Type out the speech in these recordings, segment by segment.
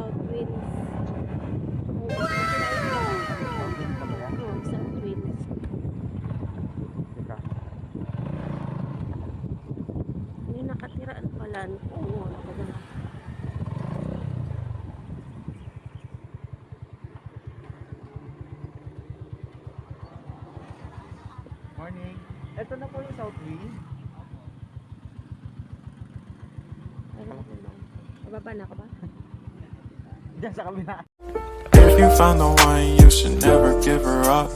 South Winds. Oo, South Winds. Teka. Hindi nakatiraan pala. Oo, nakagana. Morning. Ito na po yung South Wind. Bababa na ka ba? Diyan sa kabila. If you found the one, you should never give her up.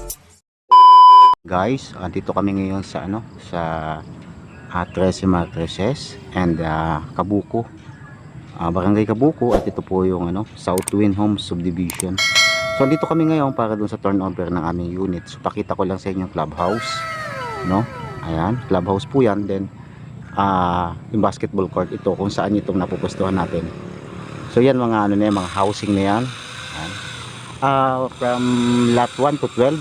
Guys, andito kami ngayon sa Trece Matrices and Kabuko. Barangay Kabuko, at ito po yung South Wind Homes Subdivision. So andito kami ngayon para dun sa turnover ng aming unit. So pakita ko lang sa inyo yung clubhouse, no? Ayan, clubhouse po 'yan. Then yung basketball court, ito kung saan itong napupustuhan natin. So yan mga mga housing na yan. Ayan. From lot 1 to 12.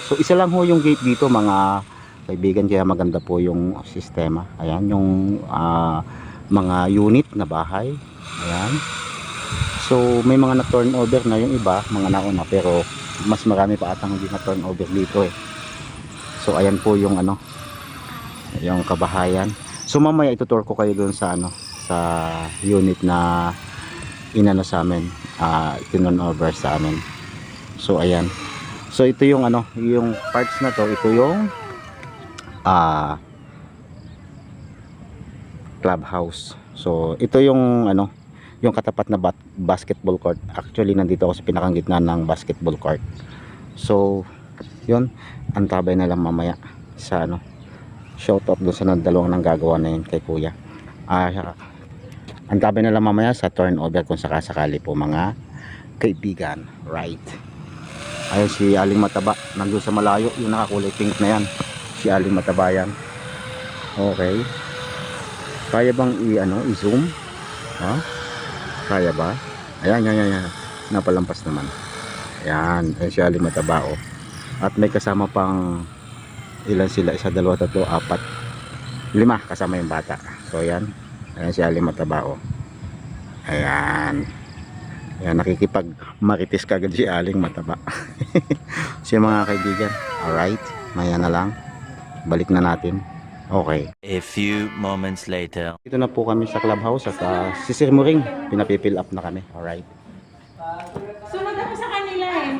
So isa lang ho yung gate dito mga kaibigan, kaya maganda po yung sistema. Ayan yung mga unit na bahay. Ayan. So may mga na turnover na yung iba, mga nauna, pero mas marami pa atang hindi na turnover dito eh. So ayan po yung yung kabahayan. So mamaya itutur ko kayo doon sa sa unit na inano sa amin, turnover sa amin. So ayan. So ito yung yung parts na to, ito yung clubhouse. So ito yung yung katapat na basketball court. Actually nandito ako sa pinakang gitna ng basketball court. So yun, antabay na lang mamaya sa shout out doon sa dalawang nang gagawa na yun kay kuya. Antabay na lang mamaya sa turnover kung sakasakali po mga kaibigan. Right. Ayun si Aling Mataba, nandun sa malayo, yung nakakulay pink na yan, si Aling Mataba yan. Okay, kaya bang i-zoom? Kaya ba? Ayan, yan. Napalampas naman. Ayan, ayun si Aling Mataba, oh. At may kasama pang ilan sila, 1, 2, 3, 4, 5 kasama yung bata. So ayan, ayan si Aling Mataba, oh. Ayan. Ayan, nakikipag marites kagad si Aling Mataba. So mga kaibigan, alright, maya na lang, balik na natin. Okay, a few moments later. dito na po kami sa clubhouse at si Sir Muring, pinapipill up na kami. Alright. Sunod ako sa kanila eh.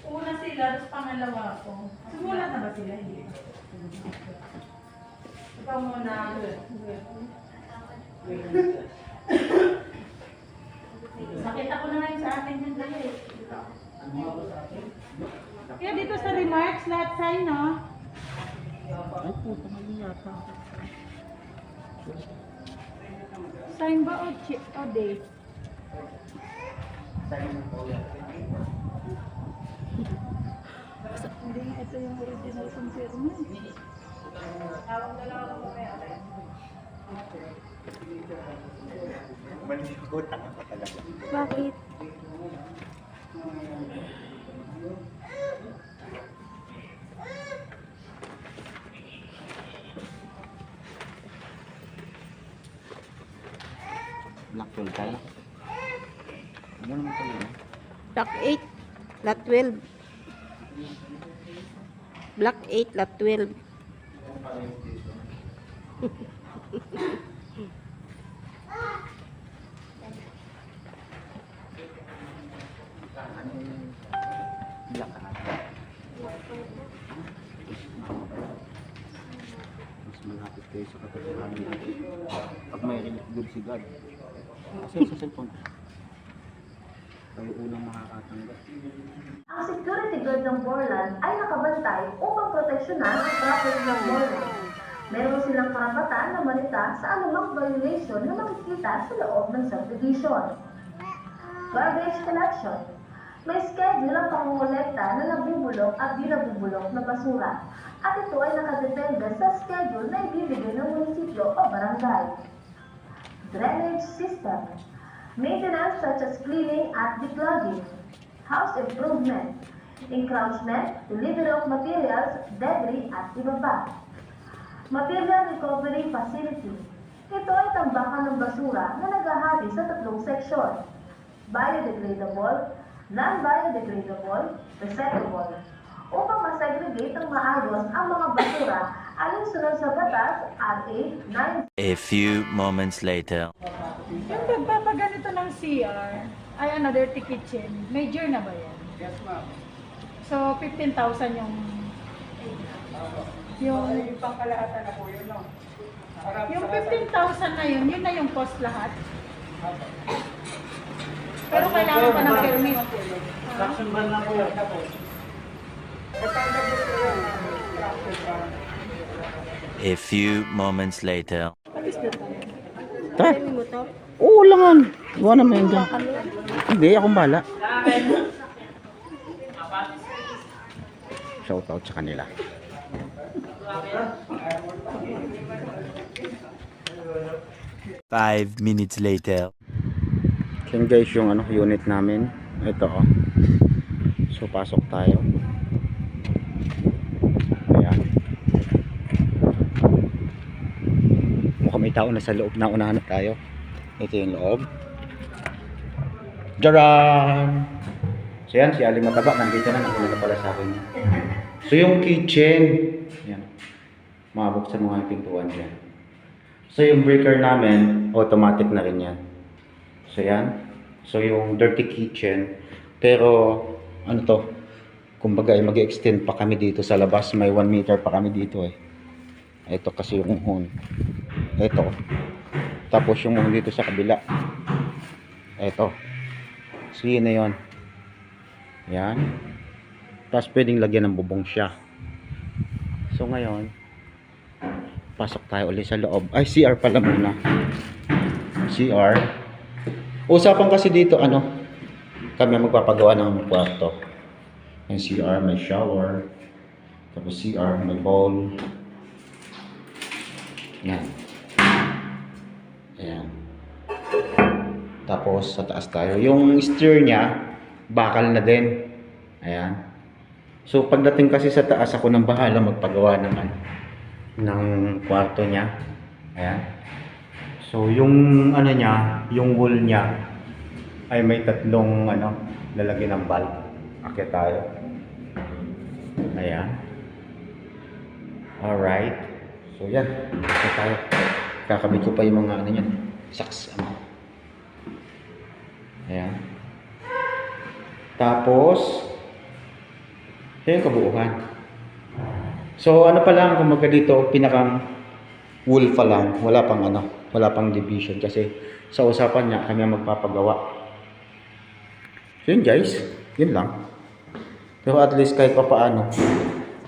Una sila, tapos pangalawa ako. Sumulat na ba sila? Hindi. Ikaw muna. Nakita ko na ngayon sa atin yung dali. Kaya dito sa remarks, lahat sign, no? Ay puta, mali yata. Sign ba o date? Hindi nga ito yung original confirm. Tawag na lang ako mamaya. Bakit? Black 12 tayo. Ano naman tayo? Block 8, lot 12. Block 8, lot 12. Black ka. Mas malapit kayo sa katotohanan natin. Pag may relate good si God. Kasi sa cellphone, tayo unang makakatanggap. Ang security guard ng Borland ay nakabantay upang proteksyonan ang property ng Borland. Meron silang karapatan na manita sa anumang violation na makikita sa loob ng subdivision. Garbage collection. May schedule ang pangungulekta na nabubulok at di nabubulok na basura, at ito ay nakadepende sa schedule na ibibigay ng munisipyo o barangay. Drainage system. Maintenance such as cleaning at declogging. House improvement. Encroachment, delivery of materials, debris at iba pa. Material Recovery Facility. Ito ay tambakan ng basura na naghahati sa tatlong seksyon: biodegradable, non-biodegradable, recyclable. Upang masegregate ng maayos ang mga basura, alinsunod sa batas RA 9. A few moments later. Yung pagpapaganito ng CR, ay dirty kitchen, major na ba yan? Yes, ma'am. So, 15,000 yung Pangkalahatan na po yun, no? yung 15,000 na yun na yung cost lahat. Pero kailangan pa ng permit. Traction ban lang po yun. A few moments later. Ta? Ano mo to? Oo lang. Iwan naman yun dyan. Hindi, akong bala. Shout out sa kanila. Five minutes later. Yan guys yung unit namin. Ito oh. So pasok tayo. Ayan. Mukhang may tao na sa loob na unahan na tayo. Ito yung loob. Jaran! So yan, si Ali Mataba nandito na, nakuna na pala sa akin. So yung kitchen, yan. Mabuksan mo nga yung pintuan dyan. So yung breaker namin, automatic na rin yan. So yan. So yung dirty kitchen, pero ano to, kumbaga ay mag-extend pa kami dito sa labas, may 1 meter pa kami dito eh. Ito kasi yung uhon. Ito. Tapos yung uhon dito sa kabila. Ito. So yun na yun. Yan. Tapos pwedeng lagyan ng bubong siya. So ngayon, pasok tayo ulit sa loob. Ay, CR pala muna. CR. Usapan kasi dito, kami magpapagawa ng kwarto. Yung CR, may shower. Tapos CR, may bowl. Yan. Ayan. Tapos sa taas tayo. Yung stair niya, bakal na din. Ayan. So pagdating kasi sa taas, ako nang bahala magpagawa naman ng kwarto niya. Ayan. So yung niya, yung wall niya ay may tatlong lalagyan ng bulb. Akyat tayo. Ayan. Alright. So yan. Akyat tayo. Kakabit ko pa yung mga niyan. Saks. Ayan. Tapos yan yung kabuuan. So pa lang, kumaga dito, pinakang wool pa lang, wala pang division kasi sa usapan niya kami magpapagawa. So yun guys, yun lang. Pero at least kahit paano,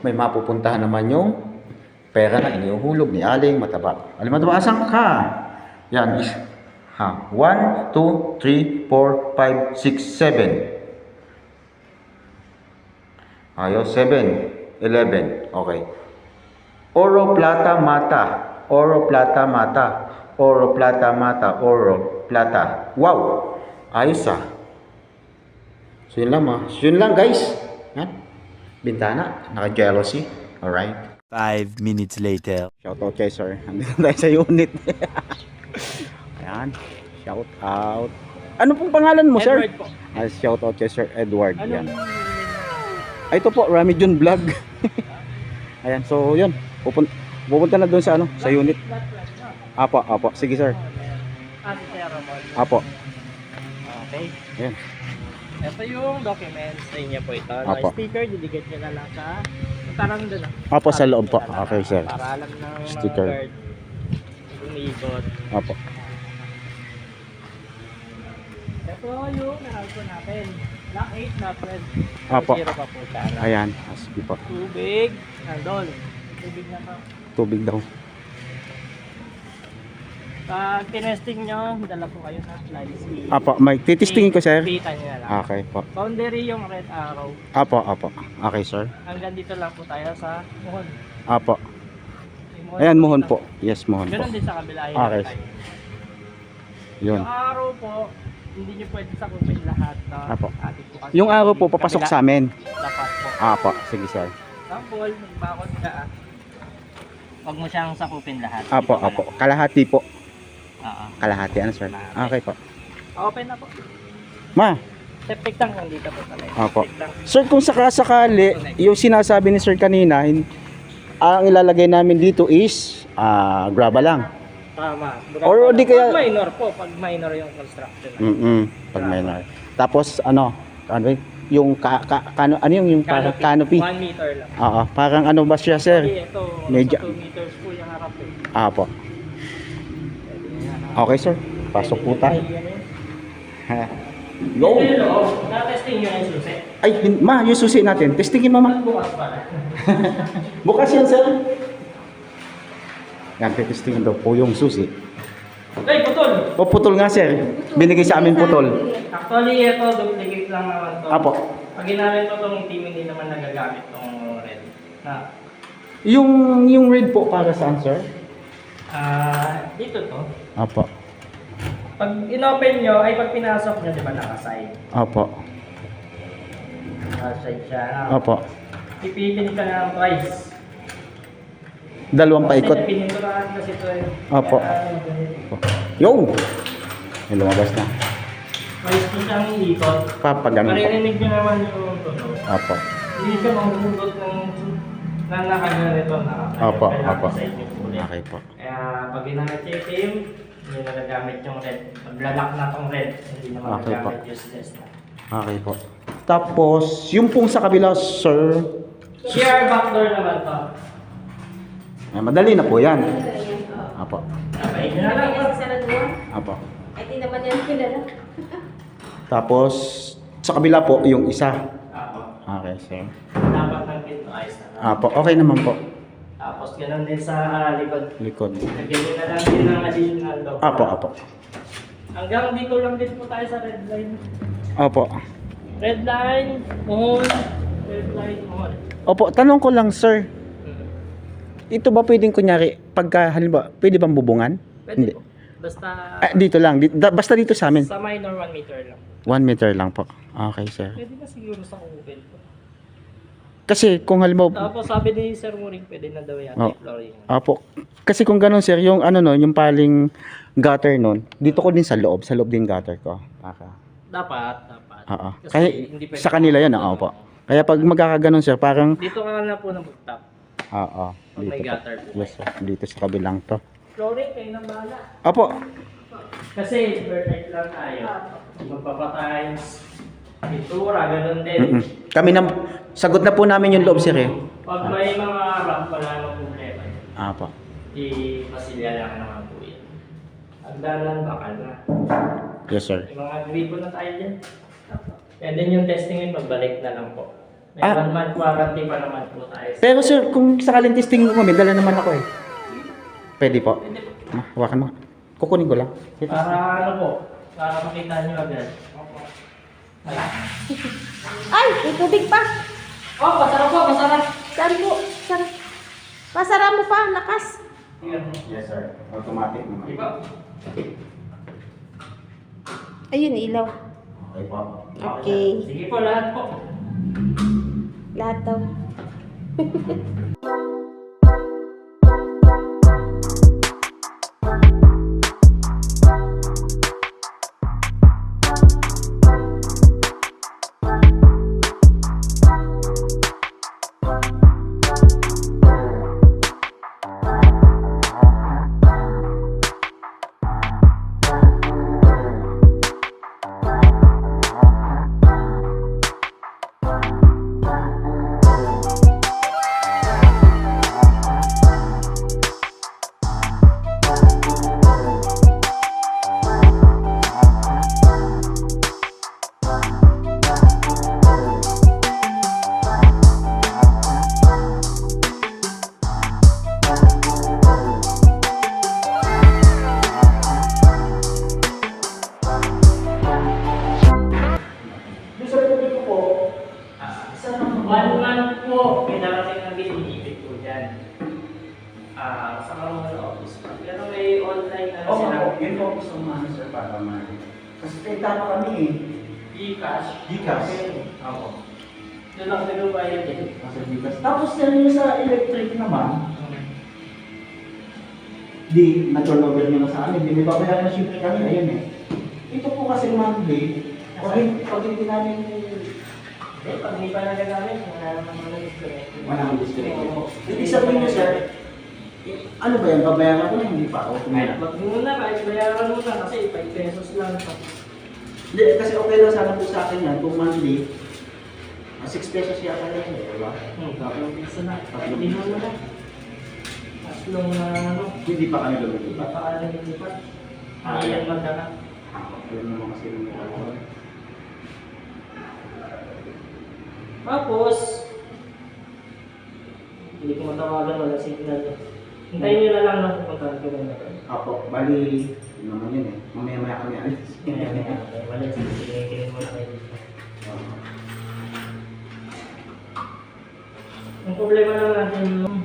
may mapupuntahan naman yung pera na iniuhulog ni Aling Mataba. Aling Mataba, asan ka? Yan is 1, 2, 3, 4, 5, 6, 7. Ayos, 7, 11. Okay. Oro, plata, mata. Oro, plata, mata. Oro, plata, mata. Oro, plata. Wow! Ayos ah. So yun lang So yun lang guys. Yan. Bintana. Naka-jealousy. Alright. 5 minutes later. Shout out kay sir. Nandito tayo sa unit. Ayan. Shout out. Ano pong pangalan mo, sir? Edward po. Shout out kay Sir Edward. Anong Yan. Ay, ito po, Rami Jun Vlog. Ayan, so yun. Pupunta na doon sa sa unit. Apo. Sige, sir. Si Sir Ramon. Apo. Okay. Ayan. Ito yung documents sa inyo po ito. Apo. Sticker, didikit nyo na lang sa parang doon. Apo, sa loob po. Okay, sir. Para alam ng Sticker. mga guard. Umiikot. Apo. Ito yung nakalpo natin. Lock 8 na friend. Apo. Zero pa po siya. Ayan. Sige po. Tubig. Nandun. Tubig na pa. Tubig daw. Pag tinesting nyo, dala po kayo sa slice. Apo, may titistingin ko, sir. Kita nyo na lang. Okay po. Boundary yung red arrow. Apo. Okay, sir. Hanggang dito lang po tayo sa muhon. Apo. Yung Ayan, mohon dito. po. Yes, mohon po. Ganun din sa kabila. Okay. Yun. Yung arrow po, hindi nyo pwede sakupin lahat. Apo. Atin po kasi Yung araw po, papasok sa amin. Dapat po. Apo. Sige, sir. Sample, magbakod ka. Huwag mo siyang sakupin lahat. Apo, Dito ka apo. Kalahati po. lang. Oo. Kalahati, ano sir? Okay po. Open na po. Ma, Septic tank nandito po pala. Apo. Septic tank. sir, kung sakasakali, yung sinasabi ni sir kanina, ang ilalagay namin dito is graba lang. Tama. Or di kaya- Pag minor po, pag minor yung construction. Pag minor. Tapos ano yung ano yung parang canopy. 1 meter lang. Oo, parang ano ba siya, sir? Ito, Medyo- sa 2 meters po yung harap eh. Apo. Okay, sir. Pasok po tayo. Go. Hello, na-testing nyo yung susi. Ay, ma, yung susi natin. Testingin, mama. Bukas pala. Bukas yan, sir. Yan, testingin daw po yung susi. Ay, putol! O, putol nga, sir. Binigay sa amin putol. Actually, ito, duplicate lang naman to. Apo. Pag ginamit ko itong team, hindi naman nagagamit itong red. Na, Yung red po para saan, sir? dito to. Apo. Pag inopen nyo, ay pag pinasok nyo, di ba nakaside? Apo. Nakaside siya. Opo. Pipiliin ka na ng price. Dalawang paikot. Kasi napinin ko na kasi ito eh. Opo. Yo! May lumabas na. Price ko siyang ikot. Papagano po. Maririnig nyo naman yung tunog. Opo. Hindi ka mahuhugot ng nakaganito na. Opo, Kailangan opo. sa inyo ulit. Okay po. Kaya pag ginamit yung team, hindi na nagamit yung red. Maglalak na tong red, hindi naman Okay po. nagamit useless na. Okay po. Tapos, yung pong sa kabila, sir, CR backdoor naman to. madali na po yan. Apo. Okay, yun na lang. Apo. Ay, di naman yan kilala. Tapos, sa kabila po, yung isa. Apo. Okay, sir. Dapat ng pinto ayos na. Apo, okay naman po. Tapos ganoon din sa likod. Likod. Lagyan nyo na lang din ng additional lock. Apo, apo. Hanggang dito lang din po tayo sa red line. Opo. Red line, mohon. Red line, mohon. Opo, tanong ko lang, sir. Ito ba pwedeng kunyari, pagka halimbawa, pwede bang bubungan? Pwede po. Basta Dito lang. Basta dito sa amin. sa minor 1 meter lang. 1 meter lang po. Okay, sir. Pwede na siguro sa open po. Kasi kung halimbawa, Tapos sabi ni Sir Muring, pwede na daw yan. Oh. Flooring. Apo. Kasi kung ganun, sir, yung ano no, yung paling gutter nun, dito ko din sa loob din gutter ko. Dapat. Oo. Kasi Kaya hindi pwede sa kanila yan, oo po. Kaya pag magkakaganon, sir, parang Dito ka na po nabugtap. oo. Pag may Dito po. gutter po. Yes, sir. Dito sa kabilang to. Flooring, kayo nang bahala. Apo. Kasi vertex lang tayo. Magpapatiles, pintura, ganun din. Kami na, sagot na po namin yung loob, sir, eh. Pag may mga ramp, wala namang problema. Apo. I-pasilya lang naman po yan. Hagdanan, bakal na. Yes, sir. May mga gripo na tayo dyan. And then yung testing yun, magbalik na lang po. May 1 month warranty pa naman po tayo. Pero sir, kung sakaling testing ko, may dala naman ako eh. Pwede po. Pwede po. Hawakan mo. Kukunin ko lang. Para ano po, para makita nyo agad. Ay. Ay, may tubig pa. Oh, masarap po, masarap. Saan po? Sarap. Pasara mo pa, lakas. Yes, sir. Automatic naman. Diba? Ayun, ilaw. Okay po. Okay. Sige po, lahat po. Lahat daw. Sa mga office. Pero may online na sila. Yun po gusto mo ano, sir, para kasi kita pa kami eh. Gcash. Gcash? Ako. Doon lang nagbabayad eh. Kasi Gcash. Tapos yan yung sa electric naman, di na-turnover nyo na sa amin, di may babayaran na syempre kami, ayun eh. Ito po kasi monthly, pag hindi namin Pag hindi pa nagagamit, wala naman nag-disconnect. walang disconnect. Ibig sabihin nyo, sir, ano ba yan, babayaran ko na hindi pa ako tumira. Wag muna, kahit bayaran mo na kasi 5 pesos lang ito. Hindi, kasi okay lang sana po sa akin yan, kung monthly, 6 pesos yata yan, di ba? Tatlong piso na. Hindi mo na. Tatlong Hindi pa kami lumilipat. papakalan yung lipat. Iyan magkana. Ayun naman kasi lumilipat. Tapos, hindi ko matawagan, wala signal niya. Hintayin nyo na lang na pupuntahan ko na. Apo, bali, yun naman yun eh. Mamaya-maya kami alis. Wala, sinigilin mo na kayo. Ang problema lang natin yung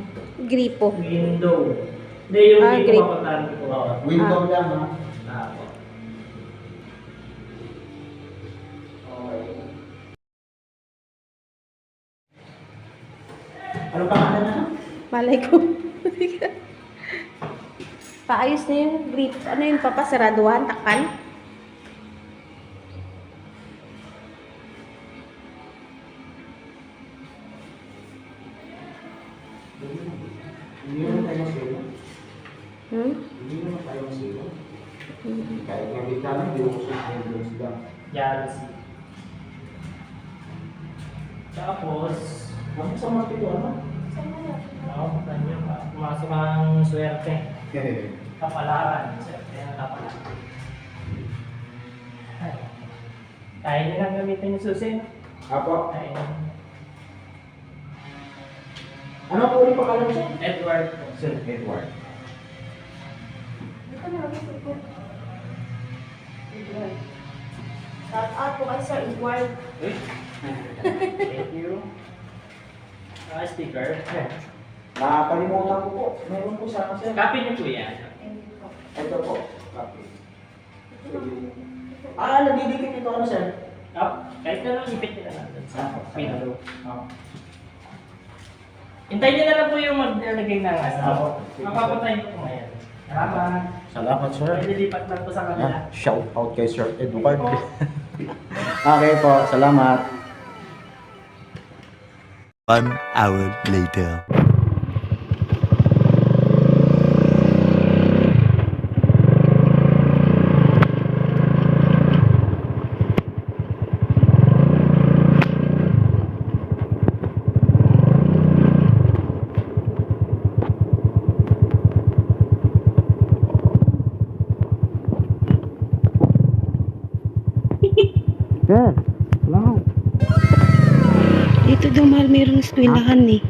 Gripo. window. Hindi, yung Ah, hindi grip. ko mapuntahan ko. Window lang ha. Apo. Okay. Ano pangalan na? Malay ko. Paayos na yung grip. Ano yung papasaraduhan? Takpan? Hindi naman tayo sila. Hmm? Hindi naman tayo sila. Kahit nga di kami, di ko sa windows lang. Jealousy. Tapos, Bakit sa mga pito ano? tanyo pa. Pumasok ang swerte. Kapalaran. Swerte na kapalaran. Ay. Kaya nyo lang gamitin yung susi. Apo, Kaya nyo. ano po ulit pangalan siya? Edward. Sir Edward. Shout out po kay Sir Edward. Thank you. Sticker. Nakakalimutan ko po. Meron po sana sir. Copy niyo po yan. Ito po. Copy. Nadidikit ito ano sir? Kahit na lang ipit nila natin sa pinalo. Ah. Hintayin niyo na lang po yung maglalagay ng Apo. Mapapatay ko ngayon. Salamat. Salamat sir. Pwede lipat lang po sa kanila. Shout out kay Sir Edward. Okay po, salamat. 1 hour later. Sir, salamat. Dito daw mahal mayroong eskwelahan eh.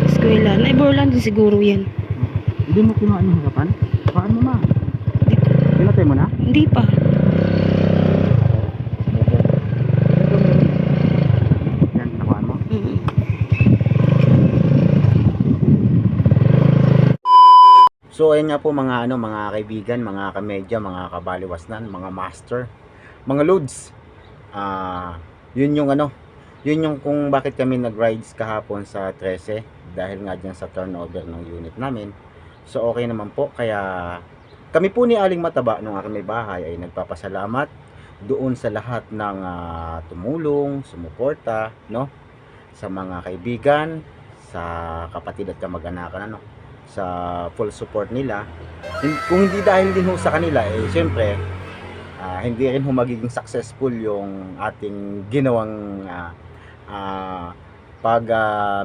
Eskwelahan. Ay, Borland din siguro yan. Hindi mo kinuha ng harapan? Paano mo ma? Pinatay mo na? Hindi pa. Yan, nakuha mo? So ayun nga po mga mga kaibigan, mga kamedya, mga kabaliwasnan, mga master, mga loads. Yun yung kung bakit kami nag-rides kahapon sa 13 dahil nga dyan sa turnover ng unit namin. So okay naman po, kaya kami po ni Aling Mataba nung aking may bahay ay nagpapasalamat doon sa lahat ng tumulong, sumuporta, no? Sa mga kaibigan, sa kapatid at kamag-anakan, ano? Sa full support nila. Kung hindi dahil din ho sa kanila, syempre hindi rin ho magiging successful yung ating ginawang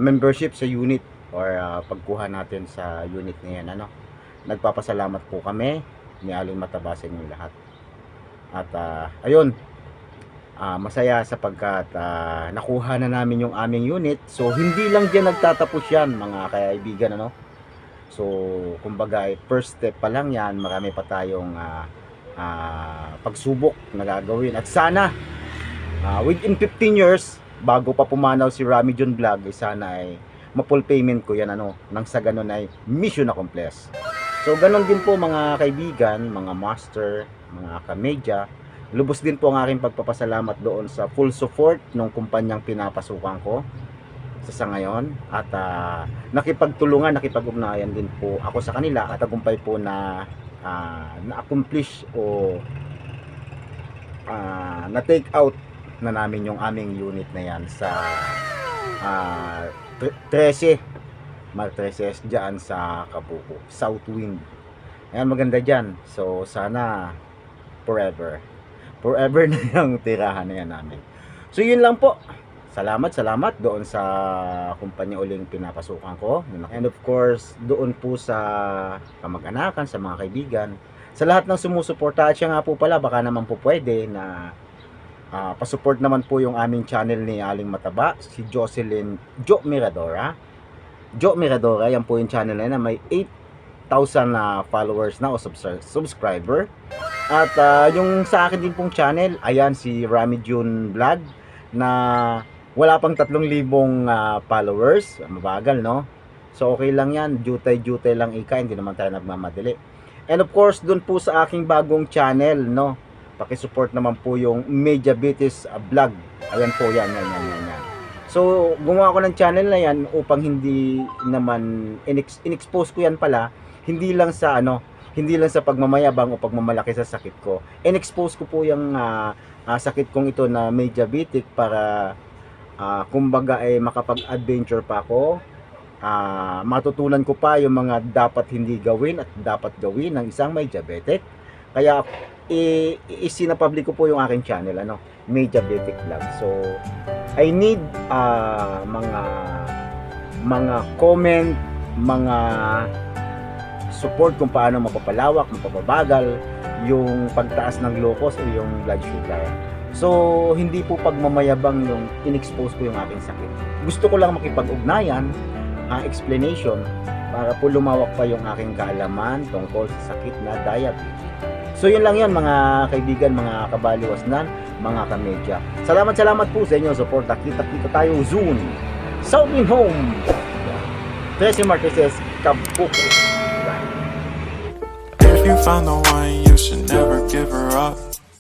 membership sa unit or pagkuha natin sa unit ngayon, ano. Nagpapasalamat po kami ni Aling Mataba sa inyo lahat. At ayun, masaya sapagkat nakuha na namin yung aming unit. So hindi lang diyan nagtatapos yan mga kaibigan, ano. So kumbaga first step pa lang yan, marami pa tayong pagsubok na gagawin. At sana within 15 years bago pa pumanaw si Rami John Vlog, sana ay ma-full payment ko yan, ano, nang sa ganun ay mission accomplished. So ganun din po mga kaibigan, mga master, mga kamedya, lubos din po ang aking pagpapasalamat doon sa full support ng kumpanyang pinapasukan ko. sa ngayon at nakipagtulungan, nakipag-ugnayan din po ako sa kanila at tagumpay po na na-accomplish o na-take out na namin yung aming unit na yan sa 13 Martreses dyan sa Kabuko, Southwind. Ayan, maganda dyan. So sana forever na yung tirahan na yan namin. So yun lang po. Salamat doon sa kumpanya uling pinapasukan ko. And of course, doon po sa kamag-anakan, sa mga kaibigan, sa lahat ng sumusuporta. At siya nga po pala, baka naman po pwede na pasupport naman po yung aming channel ni Aling Mataba, si Jocelyn Jo Miradora. Jo Miradora, yan po yung channel na yan, may 8,000 followers na o subscriber. At yung sa akin din pong channel, ayan si Rami June Vlog na wala pang 3,000 followers. Mabagal, no? So okay lang yan, jutay lang ika, hindi naman tayo nagmamadali. And of course, dun po sa aking bagong channel, no? Pakisupport naman po yung Mediabetes Vlog. Ayan po yan. So, gumawa ko ng channel na yan upang hindi naman in-expose ko yan pala, hindi lang sa pagmamayabang o pagmamalaki sa sakit ko. In-expose ko po yung sakit kong ito na may diabetic para kumbaga ay makapag-adventure pa ako. Matutunan ko pa yung mga dapat hindi gawin at dapat gawin ng isang may diabetic. Kaya isinapublic ko po yung aking channel, may diabetic vlog. So I need mga comment, mga support kung paano mapapalawak, mapapabagal yung pagtaas ng glucose o yung blood sugar. So, hindi po pagmamayabang yung in-expose ko yung aking sakit. Gusto ko lang makipag-ugnayan, explanation, para po lumawak pa yung aking kaalaman tungkol sa sakit na diabetes. So, yun lang yan mga kaibigan, mga kabaliwasnan, mga kamedya. Salamat po sa inyo support. Kita tayo soon. Southwind Home. 13 Martreses, Kabuko. If you found the one, you should never give her up.